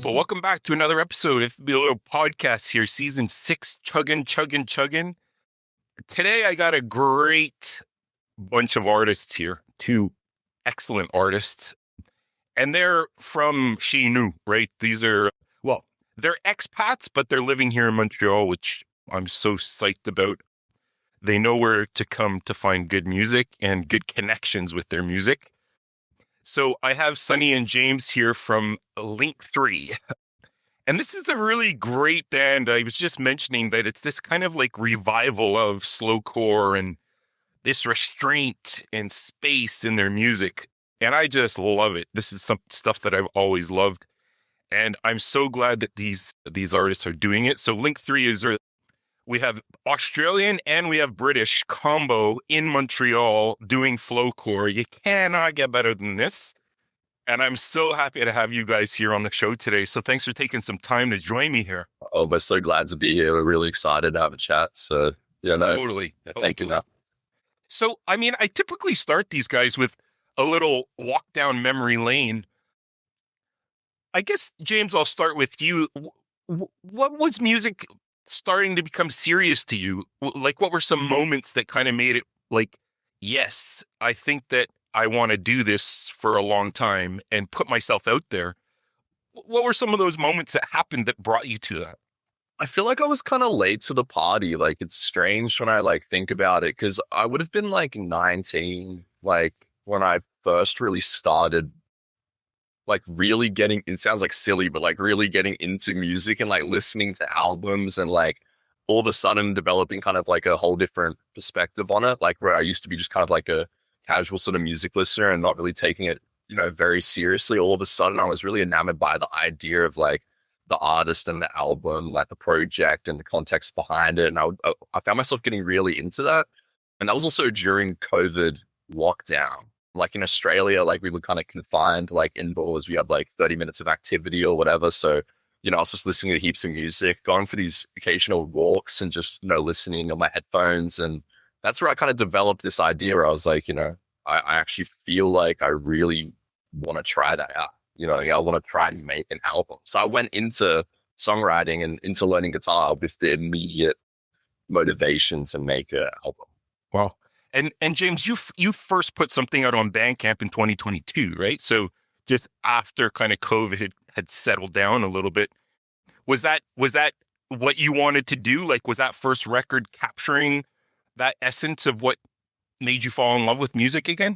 people? Welcome back to another episode of the little podcast here, season 6, chugging. Today, I got a great bunch of artists here, 2 excellent artists, and they're from chez nous, right? These are, they're expats, but they're living here in Montreal, which I'm so psyched about. They know where to come to find good music and good connections with their music. So I have Sunny and James here from Link3. And this is a really great band. I was just mentioning that it's this kind of like revival of slowcore and this restraint and space in their music. And I just love it. This is some stuff that I've always loved. And I'm so glad that these artists are doing it. So Link3 is, we have Australian and we have British combo in Montreal doing flowcore. You cannot get better than this. And I'm so happy to have you guys here on the show today. So thanks for taking some time to join me here. Oh, we're so glad to be here. We're really excited to have a chat. So, Totally. Thank you. So, I mean, I typically start these guys with a little walk down memory lane. I guess, James, I'll start with you. What was music starting to become serious to you? Like, what were some moments that kind of made it like, yes, I think that I want to do this for a long time and put myself out there? What were some of those moments that happened that brought you to that? I feel like I was kind of late to the party. Like, it's strange when I think about it, because I would have been 19, when I first really started really getting, it sounds silly, but really getting into music and listening to albums and all of a sudden developing kind of a whole different perspective on it. Where I used to be just kind of a casual sort of music listener and not really taking it, very seriously. All of a sudden I was really enamored by the idea of the artist and the album, the project and the context behind it. And I found myself getting really into that. And that was also during COVID lockdown. In Australia, we were kind of confined, indoors. We had 30 minutes of activity or whatever. So, I was just listening to heaps of music, going for these occasional walks and just, listening on my headphones. And that's where I kind of developed this idea where I was I actually feel like I really want to try that out. I want to try and make an album. So I went into songwriting and into learning guitar with the immediate motivation to make an album. Wow. And James, you first put something out on Bandcamp in 2022, right? So just after kind of COVID had settled down a little bit, was that what you wanted to do? Was that first record capturing that essence of what made you fall in love with music again?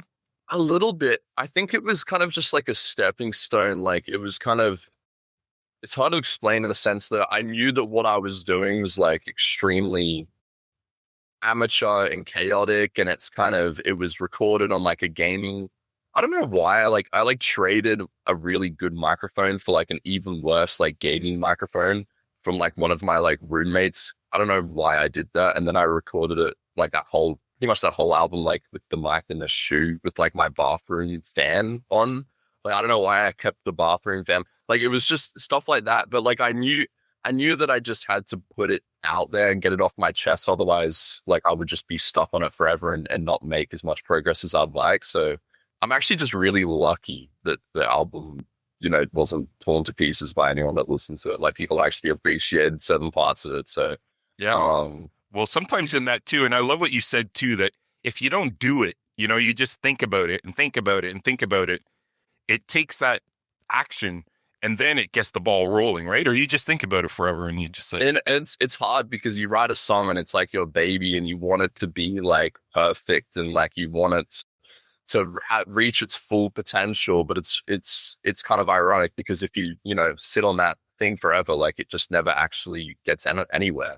A little bit. I think it was kind of just a stepping stone. It was kind of, it's hard to explain in the sense that I knew that what I was doing was extremely amateur and chaotic, and it was recorded on a gaming, I don't know why I traded a really good microphone for an even worse gaming microphone from one of my roommates. I don't know why I did that, and then I recorded it pretty much that whole album with the mic in the shoe with my bathroom fan on. I don't know why I kept the bathroom fan. It was just stuff like that, but I knew that I just had to put it out there and get it off my chest. Otherwise, I would just be stuck on it forever and not make as much progress as I'd like. So I'm actually just really lucky that the album, wasn't torn to pieces by anyone that listened to it. People actually appreciated certain parts of it. So, yeah. Well, sometimes in that too. And I love what you said too, that if you don't do it, you just think about it and think about it and think about it. It takes that action. And then it gets the ball rolling, right? Or you just think about it forever and you just and it's hard because you write a song and it's your baby and you want it to be perfect and you want it to reach its full potential. But it's kind of ironic because if you, sit on that thing forever, it just never actually gets anywhere.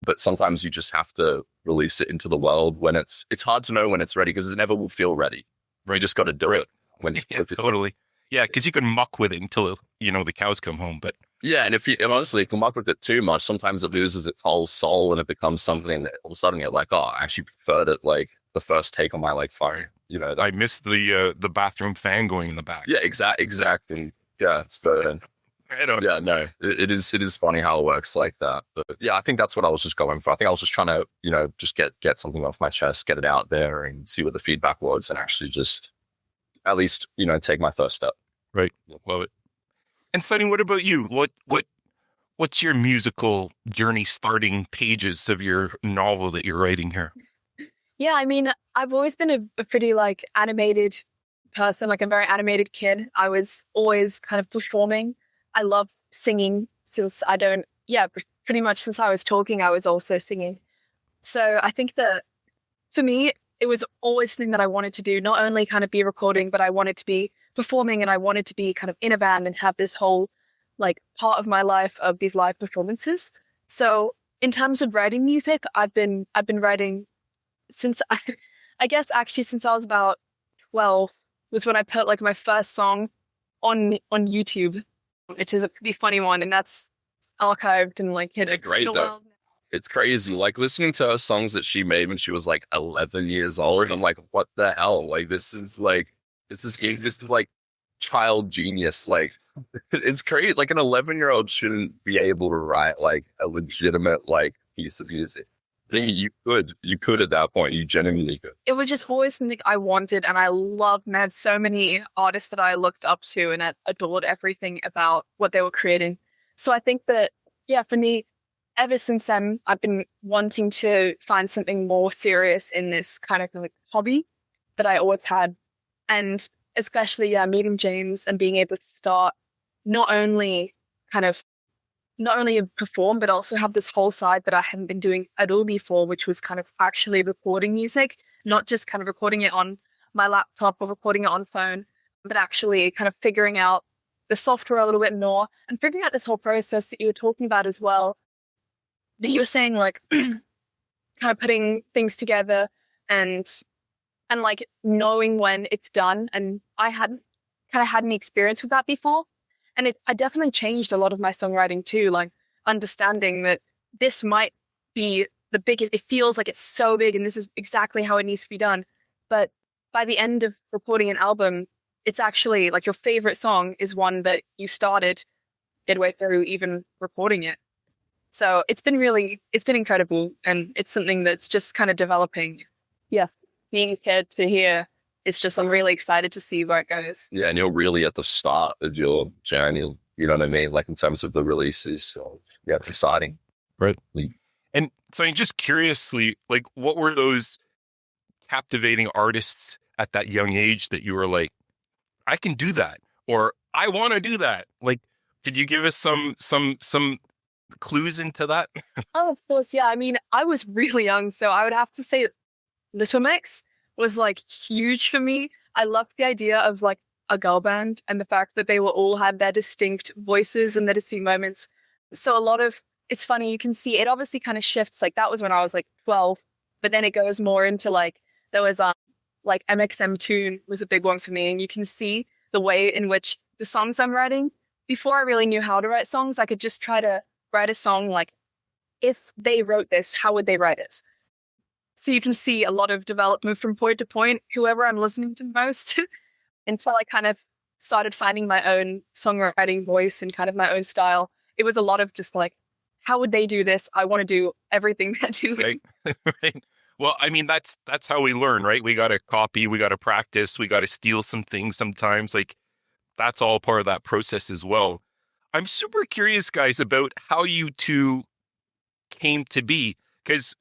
But sometimes you just have to release it into the world when it's hard to know when it's ready because it never will feel ready. Right? You just got to do it when totally. Yeah, because you can muck with it until, the cows come home. But yeah, and honestly, if you muck with it too much, sometimes it loses its whole soul and it becomes something that all of a sudden you're I actually preferred it the first take on my phone. I missed the bathroom fan going in the back. Yeah, exactly. Yeah, it's good. Yeah, no, it is funny how it works like that. But yeah, I think that's what I was just going for. I think I was just trying to, just get something off my chest, get it out there and see what the feedback was and actually just at least, take my first step. Right. Love it. And Sunny, what about you? What's your musical journey starting pages of your novel that you're writing here? Yeah, I mean, I've always been a pretty like animated person, like a very animated kid. I was always kind of performing. I love singing since pretty much since I was talking, I was also singing. So I think that for me, it was always something that I wanted to do, not only kind of be recording, but I wanted to be performing and I wanted to be kind of in a band and have this whole like part of my life of these live performances. So in terms of writing music, I've been writing since I guess actually since I was about 12 was when I put like my first song on YouTube, which is a pretty funny one, and that's archived and like hidden. They're great though. It's crazy. Like listening to her songs that she made when she was like 11 years old. I'm like, what the hell? Like this is like child genius. Like it's crazy. Like an 11-year-old shouldn't be able to write like a legitimate like piece of music. I think you could at that point. You genuinely could. It was just always something I wanted, and I loved, and I had so many artists that I looked up to and I adored everything about what they were creating. So I think that, yeah, for me, ever since then, I've been wanting to find something more serious in this kind of like hobby that I always had. And especially, meeting James and being able to start not only perform, but also have this whole side that I hadn't been doing at all before, which was kind of actually recording music, not just kind of recording it on my laptop or recording it on phone, but actually kind of figuring out the software a little bit more and figuring out this whole process that you were talking about as well. That you were saying like kind of putting things together and like knowing when it's done. And I hadn't kind of had any experience with that before. And I definitely changed a lot of my songwriting too, like understanding that this might be the biggest, it feels like it's so big and this is exactly how it needs to be done. But by the end of recording an album, it's actually like your favorite song is one that you started midway through even recording it. So it's been incredible. And it's something that's just kind of developing. Yeah. Being a kid to here, it's just, I'm really excited to see where it goes. Yeah. And you're really at the start of your journey, you know what I mean? Like in terms of the releases. So yeah, it's exciting. Right. And so I'm just curiously, like, what were those captivating artists at that young age that you were like, I can do that, or I want to do that? Like, could you give us some clues into that? Oh, of course. Yeah. I mean, I was really young, so I would have to say Little Mix was like huge for me. I loved the idea of like a girl band and the fact that they were all had their distinct voices and their distinct moments. So it's funny, you can see it obviously kind of shifts. Like that was when I was like 12, but then it goes more into like, there was like MXM Tune was a big one for me. And you can see the way in which the songs I'm writing, before I really knew how to write songs, I could just try to write a song like, if they wrote this, how would they write it? So you can see a lot of development from point to point, whoever I'm listening to most, until I kind of started finding my own songwriting voice and kind of my own style. It was a lot of just like, how would they do this? I want to do everything they're doing. Right. Right. Well, I mean, that's how we learn, right? We got to copy, we got to practice, we got to steal some things sometimes. Like that's all part of that process as well. I'm super curious, guys, about how you two came to be, because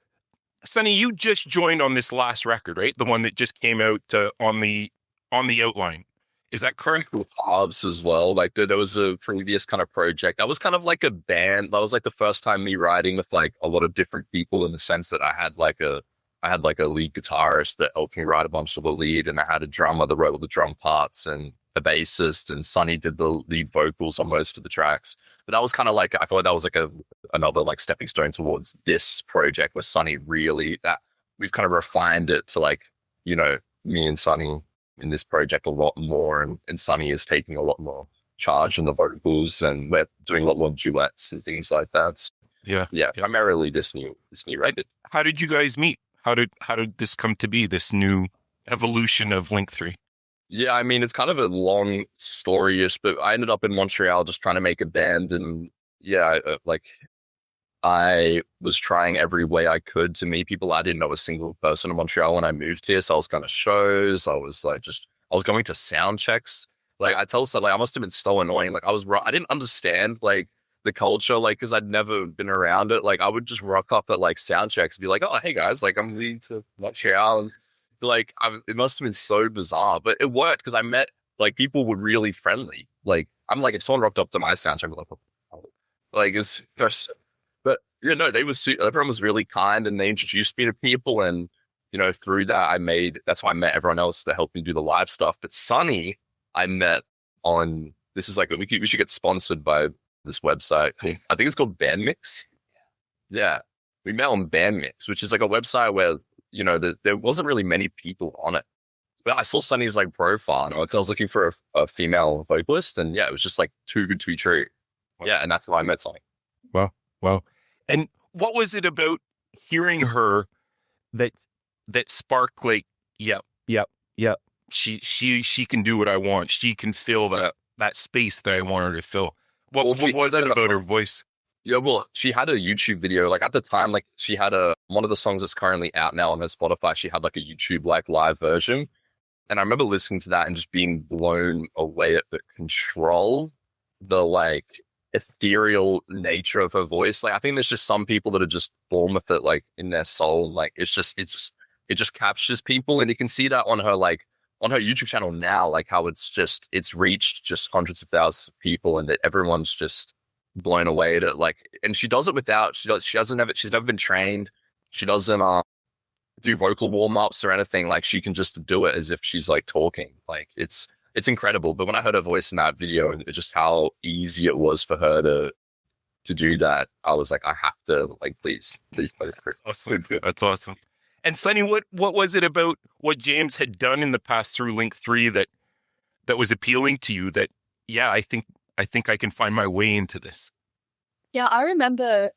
Sunny, you just joined on this last record, right? The one that just came out on the outline. Is that correct? Hobbs as well. Like there was a previous kind of project. That was kind of like a band. That was like the first time me writing with like a lot of different people, in the sense that I had like a lead guitarist that helped me write a bunch of the lead, and I had a drummer that wrote all the drum parts, and a bassist, and Sunny did the lead vocals on most of the tracks. But that was kind of like, I feel like that was like another like stepping stone towards this project, where Sunny really, that we've kind of refined it to like, you know, me and Sunny in this project a lot more, and Sunny is taking a lot more charge in the vocals, and we're doing a lot more duets and things like that. So, yeah. Primarily this new record. How did you guys meet? How did this come to be, this new evolution of Link3? Yeah, I mean, it's kind of a long story-ish, but I ended up in Montreal just trying to make a band. And yeah, I was trying every way I could to meet people. I didn't know a single person in Montreal when I moved here. So I was going to shows. I was going to sound checks. Like I tell Sunny, like I must have been so annoying. Like I didn't understand like the culture, like because I'd never been around it. Like I would just rock up at like sound checks and be like, "Oh, hey guys, like I'm leading to watch out." And like it must have been so bizarre, but it worked because I met like people were really friendly. Like I'm like if someone rocked up to my sound check, I'm like it's just, but you know they was everyone was really kind and they introduced me to people and you know through that that's why I met everyone else that helped me do the live stuff. But Sunny, I met on this is like we should get sponsored by this website. I think it's called Bandmix. Yeah, we met on Bandmix, which is like a website where you know there wasn't really many people on it. But I saw Sunny's like profile and I was looking for a female vocalist, and yeah, it was just like too good to be true. Yeah, and that's how I met Sunny. Wow. And what was it about hearing her that sparked like, yep. She can do what I want. She can fill that space that I want her to fill. What was that about her voice? Yeah, well, she had a YouTube video. Like at the time, like she had one of the songs that's currently out now on her Spotify. She had like a YouTube like live version, and I remember listening to that and just being blown away at the control, the like ethereal nature of her voice. Like I think there's just some people that are just born with it, like in their soul. Like it just captures people, and you can see that on her YouTube channel now, like how it's reached just hundreds of thousands of people, and that everyone's just blown away at it. Like, and she does it she's never been trained. She doesn't do vocal warm-ups or anything. Like she can just do it as if she's like talking. Like it's incredible. But when I heard her voice in that video and just how easy it was for her to do that, I was like, I have to like, please play it. Awesome. That's awesome. And Sunny, what was it about what James had done in the past through Link3 that was appealing to you that, yeah, I think I can find my way into this? Yeah, I remember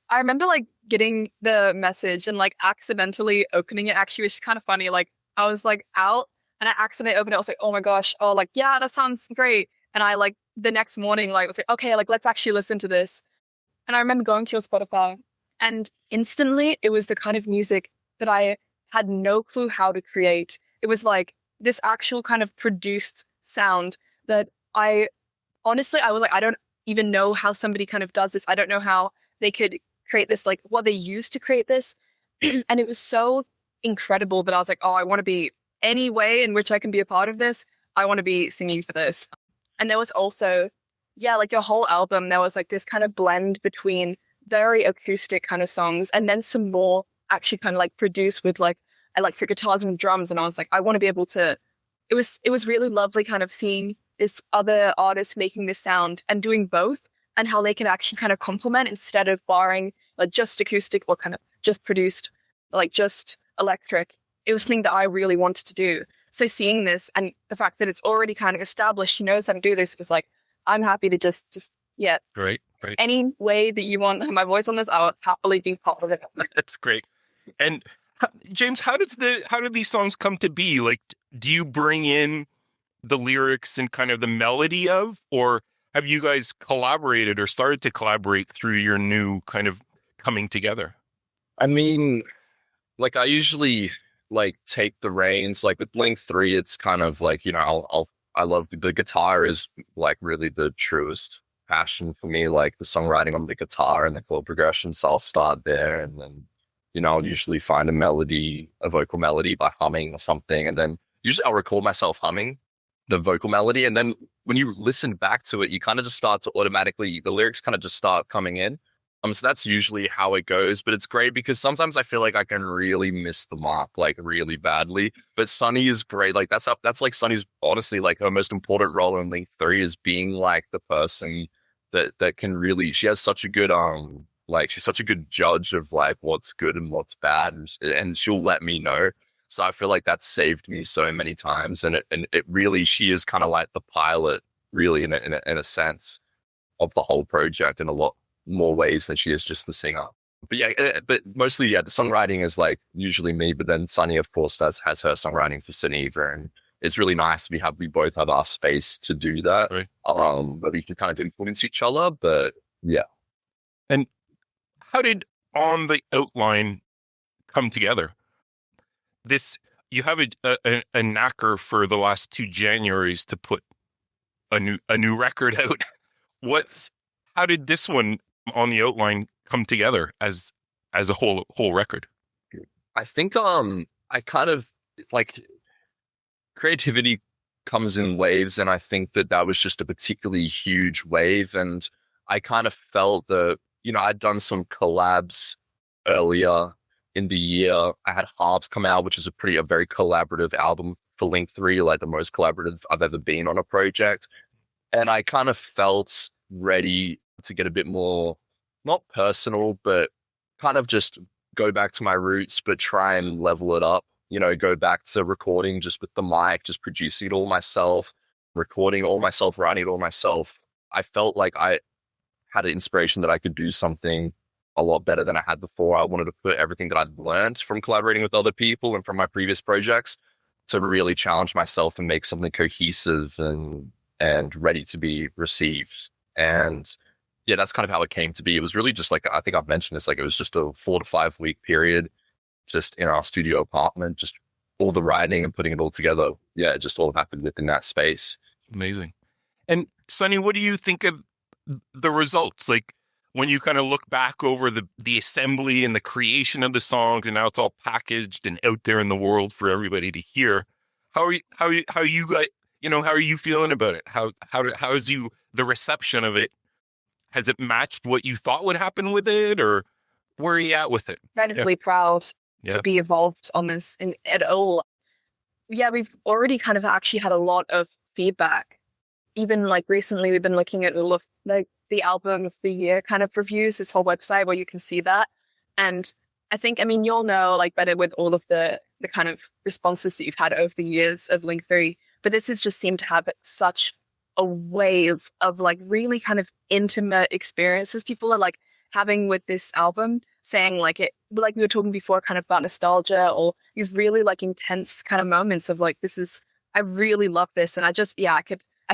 like getting the message and like accidentally opening it. Actually, which is kind of funny. Like I was like out and I accidentally opened it. I was like, oh my gosh. Oh, like, yeah, that sounds great. And I like the next morning, like was like, okay, like let's actually listen to this. And I remember going to your Spotify and instantly it was the kind of music that I had no clue how to create. It was like this actual kind of produced sound that I was like, I don't even know how somebody kind of does this. I don't know how they could create this, like what they used to create this. And it was so incredible that I was like, oh, I want to be any way in which I can be a part of this. I want to be singing for this. And there was also, yeah, like your whole album, there was like this kind of blend between very acoustic kind of songs and then some more actually kind of like produced with like electric guitars and drums. And I was like, I want to be able to, it was really lovely kind of seeing this other artist making this sound and doing both and how they can actually kind of complement instead of barring like just acoustic or kind of just produced, like just electric. It was something that I really wanted to do. So seeing this and the fact that it's already kind of established, she knows how to do this, was like, I'm happy to just yeah. Great. Any way that you want my voice on this, I would happily be part of it. That's great. And James, how do these songs come to be? Like, do you bring in the lyrics and kind of the melody of, or have you guys collaborated or started to collaborate through your new kind of coming together? I mean, like I usually like take the reins. Like with Link3, it's kind of like, you know, I love the guitar is like really the truest passion for me, like the songwriting on the guitar and the chord progression. So I'll start there and then, you know, I'll usually find a vocal melody by humming or something. And then usually I'll record myself humming the vocal melody. And then when you listen back to it, you kind of just start to automatically, the lyrics kind of just start coming in. So that's usually how it goes, but it's great because sometimes I feel like I can really miss the mark, like really badly. But Sunny is great. Like that's like Sunny's honestly like her most important role in Link3 is being like the person that can really, she has such a good, like she's such a good judge of like what's good and what's bad. And she'll let me know. So I feel like that's saved me so many times. And it really, she is kind of like the pilot really in a sense of the whole project in a lot more ways than she is just the singer. But yeah, but mostly, yeah, the songwriting is like usually me, but then Sunny, of course, has her songwriting for Sunniva, and it's really nice we both have our space to do that. Right. But we can kind of influence each other, but yeah. And how did On the Outline come together? You have a knacker for the last 2 Januaries to put a new record out. How did this one on the outline come together as a whole record? I think I kind of like creativity comes in waves, and I think that was just a particularly huge wave. And I kind of felt that, I'd done some collabs earlier in the year. I had Harps come out, which is a very collaborative album for link3, like the most collaborative I've ever been on a project. And I kind of felt ready to get a bit more, not personal, but kind of just go back to my roots, but try and level it up. Go back to recording just with the mic, just producing it all myself, recording it all myself, writing it all myself. I felt like I had an inspiration that I could do something a lot better than I had before. I wanted to put everything that I'd learned from collaborating with other people and from my previous projects to really challenge myself and make something cohesive and ready to be received. And yeah, that's kind of how it came to be. It was really just like, I think I've mentioned this, like it was just a 4 to 5 week period, just in our studio apartment, just all the writing and putting it all together. Yeah, it just all happened within that space. Amazing. And Sunny, what do you think of the results? Like when you kind of look back over the assembly and the creation of the songs, and now it's all packaged and out there in the world for everybody to hear. How are you guys, how are you feeling about it? How is the reception of it? Has it matched what you thought would happen with it, or where are you at with it? Incredibly proud to be involved on this at all. Yeah, we've already kind of actually had a lot of feedback. Even like recently, we've been looking at all of like the album of the year kind of reviews, this whole website where you can see that. And I think, you'll know like better with all of the kind of responses that you've had over the years of link3, but this has just seemed to have such a wave of like really kind of intimate experiences people are like having with this album, saying like like we were talking before kind of about nostalgia, or these really like intense kind of moments of like, I really love this. And I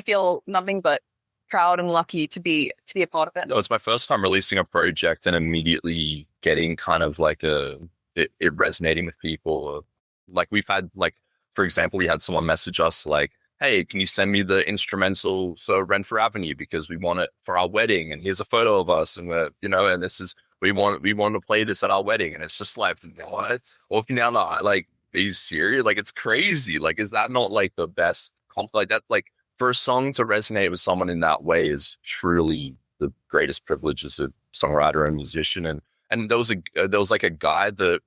feel nothing but proud and lucky to be a part of it. No, it's my first time releasing a project and immediately getting kind of like it resonating with people. Like we've had, like, for example, we had someone message us like, hey, can you send me the instrumental for Renfrew Avenue because we want it for our wedding, and here's a photo of us, and we're, and this is, we want to play this at our wedding. And it's just like, what? Walking down the, like, are you serious? Like, it's crazy. Like, is that not like the best like that? Like, for a song to resonate with someone in that way is truly the greatest privilege as a songwriter and musician. And there was like a guy that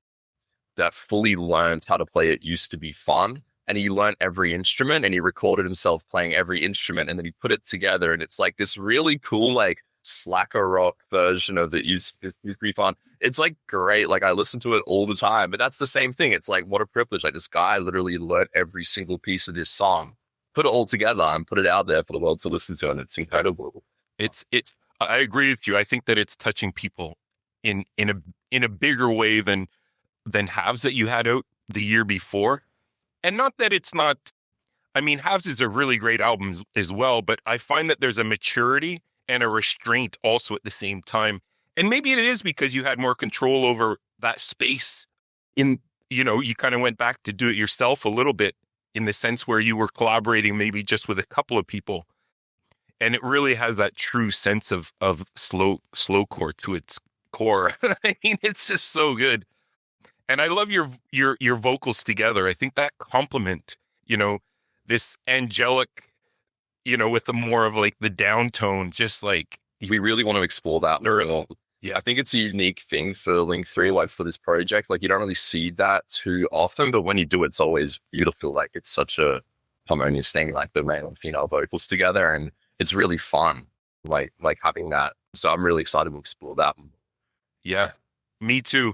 fully learned how to play It Used to Be Fun. And he learned every instrument, and he recorded himself playing every instrument, and then he put it together. And it's like this really cool, like, slacker rock version of It Used to Be Fun. It's like great. Like, I listen to it all the time, but that's the same thing. It's like, what a privilege. Like, this guy literally learned every single piece of this song, put it all together, and put it out there for the world to listen to. And it's incredible. I agree with you. I think that it's touching people in a bigger way than Halves that you had out the year before. And not that it's not, Halves is a really great album as well, but I find that there's a maturity and a restraint also at the same time. And maybe it is because you had more control over that space you kind of went back to do it yourself a little bit, in the sense where you were collaborating maybe just with a couple of people. And it really has that true sense of slowcore to its core. It's just so good. And I love your vocals together. I think that complement, this angelic, with the more of like the down tone, just like. We really want to explore that. Yeah, I think it's a unique thing for link3, like for this project. Like, you don't really see that too often, but when you do, it's always beautiful. Like, it's such a harmonious thing, like the male and female vocals together, and it's really fun, like having that. So I'm really excited to explore that. Yeah, me too.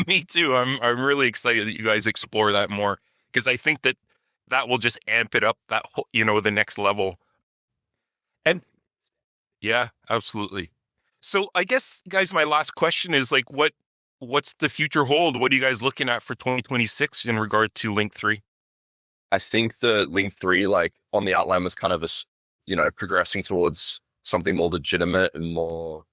Me too. I'm really excited that you guys explore that more, because I think that will just amp it up, that whole, the next level. And yeah, absolutely. So I guess, guys, my last question is like, what's the future hold? What are you guys looking at for 2026 in regard to link3? I think the link3, like, on the outline was kind of progressing towards something more legitimate and more.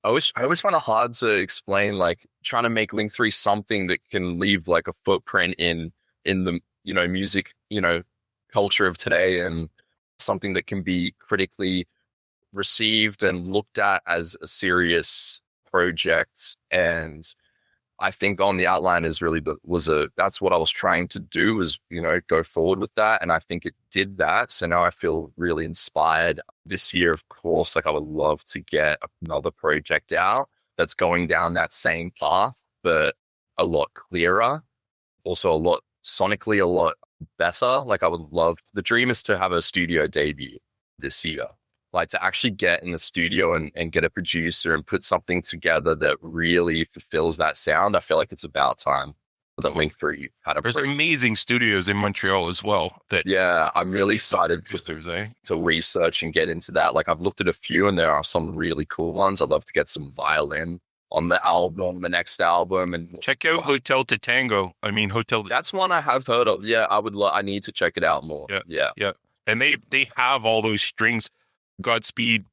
I always find it hard to explain, like, trying to make link3 something that can leave like a footprint in the, music, culture of today and something that can be critically received and looked at as a serious project. And I think On the Outline is really that's what I was trying to do, was, go forward with that. And I think it did that. So now I feel really inspired this year. Of course, like I would love to get another project out that's going down that same path, but a lot clearer, also a lot sonically, a lot better. Like I would love, the dream is to have a studio debut this year. Like to actually get in the studio and get a producer and put something together that really fulfills that sound. I feel like it's about time that link3 had a There's amazing studios in Montreal as well. I'm really excited to research and get into that. Like I've looked at a few and there are some really cool ones. I'd love to get some violin on the next album. And check out Hotel to Tango. That's one I have heard of. Yeah, I need to check it out more. Yeah. And they have all those strings. Godspeed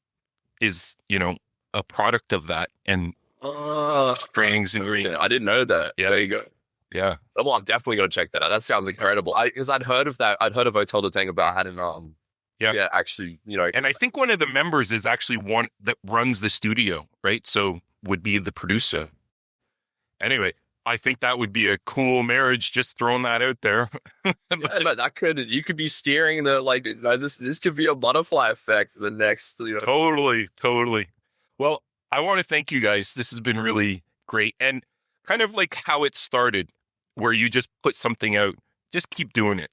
is, a product of that, and strings and okay. I didn't know that. Yeah, there you go. Yeah. Well, I'm definitely going to check that out. That sounds incredible. Because I'd heard of that. I'd heard of Hotel de Tango, but I hadn't. Actually, And I think one of the members is actually one that runs the studio, right? So would be the producer. Anyway, I think that would be a cool marriage. Just throwing that out there. But you could be steering this could be a butterfly effect for the next. Totally. Well, I want to thank you guys. This has been really great, and kind of like how it started, where you just put something out, just keep doing it.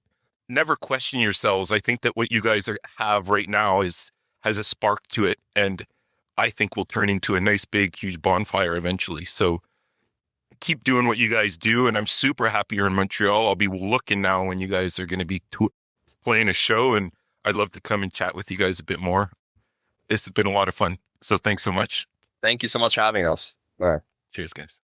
Never question yourselves. I think that what you guys have right now has a spark to it, and I think will turn into a nice, big, huge bonfire eventually. So keep doing what you guys do, and I'm super happy you're in Montreal. I'll be looking now when you guys are going to be playing a show, and I'd love to come and chat with you guys a bit more. This has been a lot of fun. So thanks so much. Thank you so much for having us. All right. Cheers, guys.